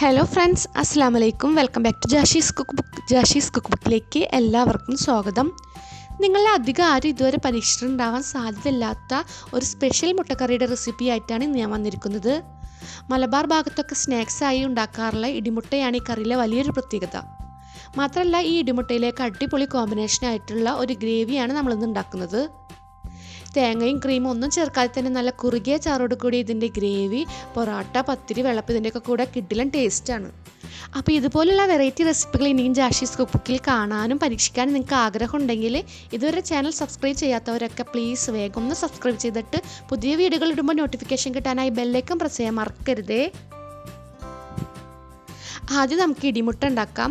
Hello friends, അസ്സാം വലൈക്കും. Welcome back to Jashi's cook ബുക്കിലേക്ക് എല്ലാവർക്കും സ്വാഗതം. നിങ്ങളിൽ അധികം ആരും ഇതുവരെ പരീക്ഷിച്ചിട്ടുണ്ടാവാൻ സാധ്യതയില്ലാത്ത ഒരു സ്പെഷ്യൽ മുട്ടക്കറിയുടെ റെസിപ്പി ആയിട്ടാണ് ഇന്ന് ഞാൻ വന്നിരിക്കുന്നത്. മലബാർ ഭാഗത്തൊക്കെ സ്നാക്സായി ഉണ്ടാക്കാറുള്ള ഇടിമുട്ടയാണ് ഈ കറിയിലെ വലിയൊരു പ്രത്യേകത. മാത്രമല്ല, ഈ ഇടിമുട്ടയിലേക്ക് അടിപൊളി കോമ്പിനേഷനായിട്ടുള്ള ഒരു ഗ്രേവിയാണ് നമ്മളിന്ന് ഉണ്ടാക്കുന്നത്. തേങ്ങയും ക്രീമും ഒന്നും ചേർക്കാതെ തന്നെ നല്ല കുറുകിയ ചാറോട് കൂടി ഇതിൻ്റെ ഗ്രേവി പൊറോട്ട, പത്തിരി, വെള്ളപ്പം ഇതിൻ്റെയൊക്കെ കൂടെ കിടിലൻ ടേസ്റ്റാണ്. അപ്പോൾ ഇതുപോലുള്ള വെറൈറ്റി റെസിപ്പികൾ ഇനിയും ജാഷീസ് കുക്ക് ബുക്കിൽ കാണാനും പരീക്ഷിക്കാനും നിങ്ങൾക്ക് ആഗ്രഹം ഉണ്ടെങ്കിൽ ഇതുവരെ ചാനൽ സബ്സ്ക്രൈബ് ചെയ്യാത്തവരൊക്കെ പ്ലീസ് വേഗം ഒന്ന് സബ്സ്ക്രൈബ് ചെയ്തിട്ട് പുതിയ വീഡിയോകൾ ഇടുമ്പോൾ നോട്ടിഫിക്കേഷൻ കിട്ടാനായി ബെല്ലൈക്കൺ പ്രസ് ചെയ്യാൻ മറക്കരുതേ. ആദ്യം നമുക്ക് ഇടിമുട്ട ഉണ്ടാക്കാം.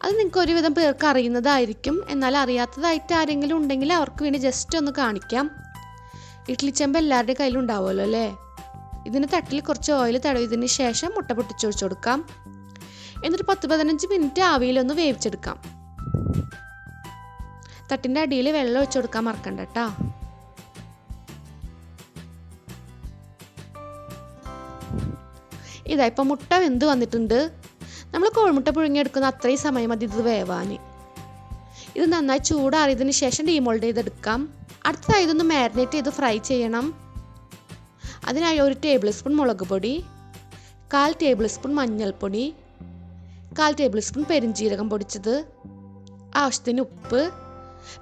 അത് നിങ്ങൾക്ക് ഒരുവിധം പേർക്ക് അറിയുന്നതായിരിക്കും. എന്നാൽ അറിയാത്തതായിട്ട് ആരെങ്കിലും ഉണ്ടെങ്കിൽ അവർക്ക് വേണ്ടി ജസ്റ്റ് ഒന്ന് കാണിക്കാം. ഇഡ്ലിച്ചെമ്പ് എല്ലാവരുടെ കയ്യിലുണ്ടാവുമല്ലോ അല്ലേ? ഇതിന് തട്ടിൽ കുറച്ച് ഓയിൽ തടവിയതിന് ശേഷം മുട്ട പൊട്ടിച്ചൊഴിച്ചു കൊടുക്കാം. എന്നിട്ട് 10-15 മിനിറ്റ് ആവിയിലൊന്ന് വേവിച്ചെടുക്കാം. തട്ടിൻ്റെ അടിയിൽ വെള്ളം ഒഴിച്ചു കൊടുക്കാൻ മറക്കണ്ട കേട്ടോ. ഇതാ ഇപ്പം മുട്ട വെന്ത് വന്നിട്ടുണ്ട്. നമ്മൾ കോഴിമുട്ട പുഴുങ്ങിയെടുക്കുന്ന അത്രയും സമയം മതി ഇത് വേവാൻ. ഇത് നന്നായി ചൂടാറിയതിന് ശേഷം ഡീമോൾഡ് ചെയ്തെടുക്കാം. അടുത്തതായി ഇതൊന്ന് മാരിനേറ്റ് ചെയ്ത് ഫ്രൈ ചെയ്യണം. അതിനായി 1 ടേബിൾ സ്പൂൺ മുളക് പൊടി, 1/4 ടേബിൾ സ്പൂൺ മഞ്ഞൾപ്പൊടി, 1/4 ടേബിൾ സ്പൂൺ പെരിഞ്ജീരകം പൊടിച്ചത്, ആവശ്യത്തിന് ഉപ്പ്,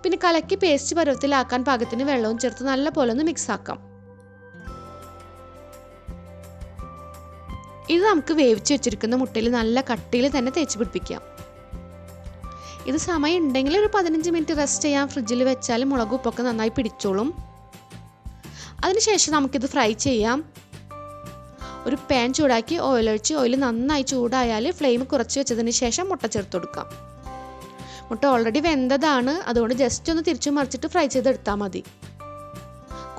പിന്നെ കലക്കി പേസ്റ്റ് പരുവത്തിലാക്കാൻ പാകത്തിന് വെള്ളവും ചേർത്ത് നല്ലപോലെ ഒന്ന് മിക്സ് ആക്കാം. ഇത് നമുക്ക് വേവിച്ച് വെച്ചിരിക്കുന്ന മുട്ടയിൽ നല്ല കട്ടിയിൽ തന്നെ തേച്ച് പിടിപ്പിക്കാം. ഇത് സമയം ഉണ്ടെങ്കിൽ ഒരു 15 മിനിറ്റ് റെസ്റ്റ് ചെയ്യാൻ ഫ്രിഡ്ജിൽ വെച്ചാൽ മുളക് ഉപ്പൊക്കെ നന്നായി പിടിച്ചോളും. അതിനുശേഷം നമുക്കിത് ഫ്രൈ ചെയ്യാം. ഒരു പാൻ ചൂടാക്കി ഓയിലൊഴിച്ച് ഓയിൽ നന്നായി ചൂടായാൽ ഫ്ലെയിം കുറച്ച് വെച്ചതിന് ശേഷം മുട്ട ചേർത്ത് കൊടുക്കാം. മുട്ട ഓൾറെഡി വെന്തതാണ്, അതുകൊണ്ട് ജസ്റ്റ് ഒന്ന് തിരിച്ചു മറിച്ചിട്ട് ഫ്രൈ ചെയ്തെടുത്താൽ മതി.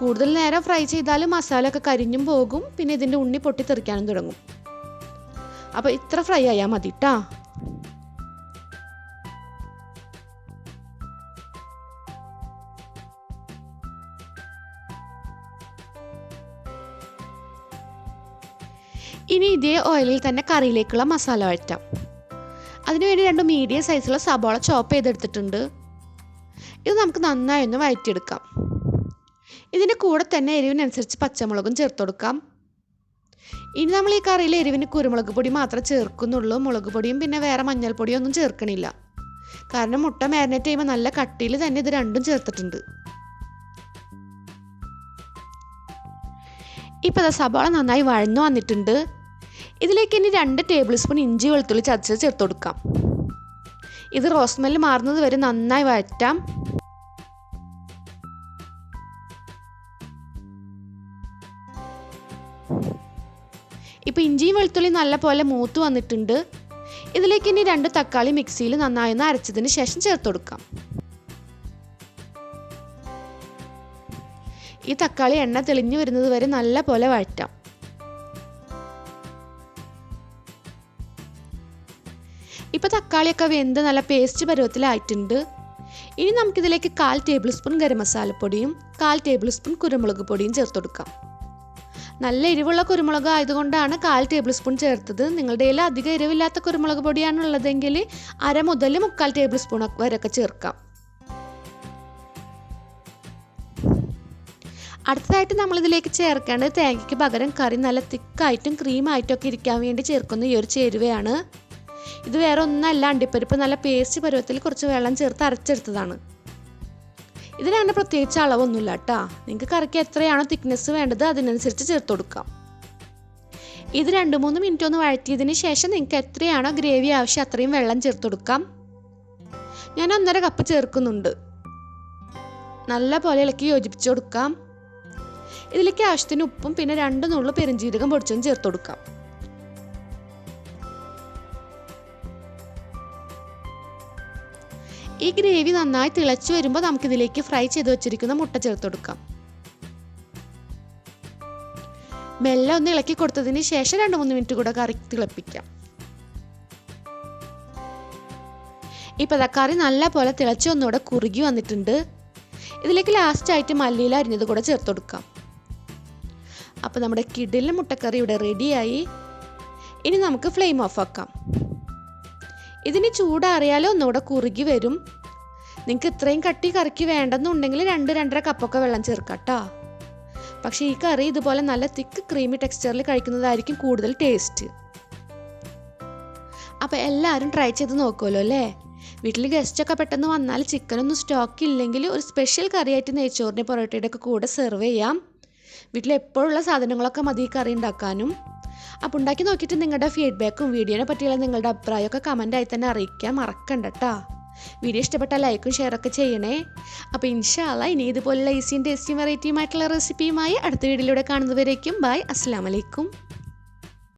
കൂടുതൽ നേരം ഫ്രൈ ചെയ്താൽ മസാല ഒക്കെ കരിഞ്ഞും പോകും, പിന്നെ ഇതിൻ്റെ ഉണ്ണി പൊട്ടിത്തെറിക്കാനും തുടങ്ങും. അപ്പോൾ ഇത്ര ഫ്രൈ ആയാൽ മതി കേട്ടോ. ഇനി ഇതേ ഓയിലിൽ തന്നെ കറിയിലേക്കുള്ള മസാല വഴറ്റാം. അതിനുവേണ്ടി 2 മീഡിയം സൈസുള്ള സബോള ചോപ്പ് ചെയ്തെടുത്തിട്ടുണ്ട്. ഇത് നമുക്ക് നന്നായി ഒന്ന് വഴറ്റിയെടുക്കാം. ഇതിൻ്റെ കൂടെ തന്നെ എരിവിനനുസരിച്ച് പച്ചമുളകും ചേർത്ത് കൊടുക്കാം. ഇനി നമ്മൾ ഈ കറിയിൽ എരിവിന് കുരുമുളക് പൊടി മാത്രമേ ചേർക്കുന്നുള്ളൂ. മുളക് പൊടിയും പിന്നെ വേറെ മഞ്ഞൾപ്പൊടിയും ഒന്നും ചേർക്കണില്ല. കാരണം മുട്ട മാരിനേറ്റ് ചെയ്യുമ്പോൾ നല്ല കട്ടിയിൽ തന്നെ ഇത് രണ്ടും ചേർത്തിട്ടുണ്ട്. ഇപ്പോൾ സബോള നന്നായി വഴന്നു വന്നിട്ടുണ്ട്. ഇതിലേക്ക് ഇനി 2 ടേബിൾ സ്പൂൺ ഇഞ്ചി വെളുത്തുള്ളി ചതച്ചത് ചേർത്ത് കൊടുക്കാം. ഇത് റോസ് സ്മെല്ല് മാറുന്നത് വരെ നന്നായി വഴറ്റാം. ഇപ്പോൾ ഇഞ്ചിയും വെളുത്തുള്ളി നല്ല പോലെ മൂത്ത് വന്നിട്ടുണ്ട്. ഇതിലേക്ക് ഇനി 2 തക്കാളി മിക്സിയിൽ നന്നായി ഒന്ന് അരച്ചതിന് ശേഷം ചേർത്ത് കൊടുക്കാം. ഈ തക്കാളി എണ്ണ തെളിഞ്ഞു വരുന്നത് വരെ നല്ല പോലെ വഴറ്റാം. ഇപ്പോൾ തക്കാളിയൊക്കെ വെന്ത് നല്ല പേസ്റ്റ് പരുവത്തിലായിട്ടുണ്ട്. ഇനി നമുക്കിതിലേക്ക് 1/4 ടേബിൾ സ്പൂൺ ഗരം മസാലപ്പൊടിയും 1/4 ടേബിൾ സ്പൂൺ കുരുമുളക് പൊടിയും ചേർത്ത് കൊടുക്കാം. നല്ല എരിവുള്ള കുരുമുളക് ആയതുകൊണ്ടാണ് 1/4 ടേബിൾ സ്പൂൺ ചേർത്തത്. നിങ്ങളുടെ കയ്യിൽ അധികം എരിവില്ലാത്ത കുരുമുളക് പൊടിയാണുള്ളതെങ്കിൽ 1/2 മുതൽ 3/4 ടേബിൾ സ്പൂൺ വരെയൊക്കെ ചേർക്കാം. അടുത്തതായിട്ട് നമ്മളിതിലേക്ക് ചേർക്കേണ്ടത് തേങ്ങയ്ക്ക് പകരം കറി നല്ല തിക്കായിട്ടും ക്രീമായിട്ടും ഒക്കെ ഇരിക്കാൻ വേണ്ടി ചേർക്കുന്ന ഈ ഒരു ചേരുവയാണ്. ഇത് വേറെ ഒന്നല്ല, അണ്ടിപ്പരിപ്പ് നല്ല പേസ്റ്റ് പരുവത്തിൽ കുറച്ച് വെള്ളം ചേർത്ത് അരച്ചെടുത്തതാണ്. ഇതിനങ്ങനെ പ്രത്യേകിച്ച് അളവൊന്നുമില്ല കേട്ടോ. നിങ്ങൾക്ക് കറിക്ക് എത്രയാണോ തിക്നെസ് വേണ്ടത് അതിനനുസരിച്ച് ചേർത്ത് കൊടുക്കാം. ഇത് 2-3 മിനിറ്റ് ഒന്ന് വഴറ്റിയതിന് ശേഷം നിങ്ങൾക്ക് എത്രയാണോ ഗ്രേവി ആവശ്യം അത്രയും വെള്ളം ചേർത്ത് കൊടുക്കാം. ഞാൻ 1.5 കപ്പ് ചേർക്കുന്നുണ്ട്. നല്ല പോലെ ഇളക്കി യോജിപ്പിച്ച് കൊടുക്കാം. ഇതിലേക്ക് ആവശ്യത്തിന് ഉപ്പും പിന്നെ 2 നുള്ളു പെരിഞ്ജീരകം പൊടിച്ചതും ചേർത്ത് കൊടുക്കാം. ഈ ഗ്രേവി നന്നായി തിളച്ചു വരുമ്പോൾ നമുക്കിതിലേക്ക് ഫ്രൈ ചെയ്ത് വെച്ചിരിക്കുന്ന മുട്ട ചേർത്ത് കൊടുക്കാം. മെല്ലെ ഒന്ന് ഇളക്കി കൊടുത്തതിന് ശേഷം 2-3 മിനിറ്റ് കൂടെ കറി തിളപ്പിക്കാം. ഇപ്പോൾ കറി നല്ല പോലെ തിളച്ച് ഒന്നുകൂടെ കുറുകി വന്നിട്ടുണ്ട്. ഇതിലേക്ക് ലാസ്റ്റായിട്ട് മല്ലിയില അരിഞ്ഞത് കൂടെ ചേർത്ത് കൊടുക്കാം. അപ്പോൾ നമ്മുടെ കിടിലൻ മുട്ടക്കറി ഇവിടെ റെഡിയായി. ഇനി നമുക്ക് ഫ്ലെയിം ഓഫ് ആക്കാം. ഇതിന് ചൂടാറിയാൽ ഒന്നുകൂടെ കുറുകി വരും. നിങ്ങൾക്ക് ഇത്രയും കട്ടി കറിക്ക് വേണ്ടെന്നുണ്ടെങ്കിൽ 2-2.5 കപ്പൊക്കെ വെള്ളം ചേർക്കാം കേട്ടോ. പക്ഷേ ഈ കറി ഇതുപോലെ നല്ല തിക്ക് ക്രീമി ടെക്സ്ചറിൽ കഴിക്കുന്നതായിരിക്കും കൂടുതൽ ടേസ്റ്റ്. അപ്പോൾ എല്ലാവരും ട്രൈ ചെയ്ത് നോക്കുമല്ലോ അല്ലേ? വീട്ടിൽ ഗസ്റ്റൊക്കെ പെട്ടെന്ന് വന്നാൽ ചിക്കനൊന്നും സ്റ്റോക്ക് ഇല്ലെങ്കിൽ ഒരു സ്പെഷ്യൽ കറിയായിട്ട് നെയ്ച്ചോറിൻ്റെ പൊറോട്ടയുടെ ഒക്കെ കൂടെ സെർവ് ചെയ്യാം. വീട്ടിൽ എപ്പോഴുള്ള സാധനങ്ങളൊക്കെ മതി ഈ കറി ഉണ്ടാക്കാനും. അപ്പോൾ ഉണ്ടാക്കി നോക്കിയിട്ട് നിങ്ങളുടെ ഫീഡ്ബാക്കും വീഡിയോനെ പറ്റിയുള്ള നിങ്ങളുടെ അഭിപ്രായമൊക്കെ കമൻറ്റായി തന്നെ അറിയിക്കാൻ മറക്കണ്ട കേട്ടോ. വീഡിയോ ഇഷ്ടപ്പെട്ടാൽ ലൈക്കും ഷെയറൊക്കെ ചെയ്യണേ. അപ്പോൾ ഇൻഷാ അല്ലാഹ് ഇനി ഇതുപോലുള്ള ഈസിയും ടേസ്റ്റിയും വെറൈറ്റിയുമായിട്ടുള്ള റെസിപ്പിയുമായി അടുത്ത വീഡിയോയിലൂടെ കാണുന്നവരേക്കും ബൈ. അസ്സലാമു അലൈക്കും.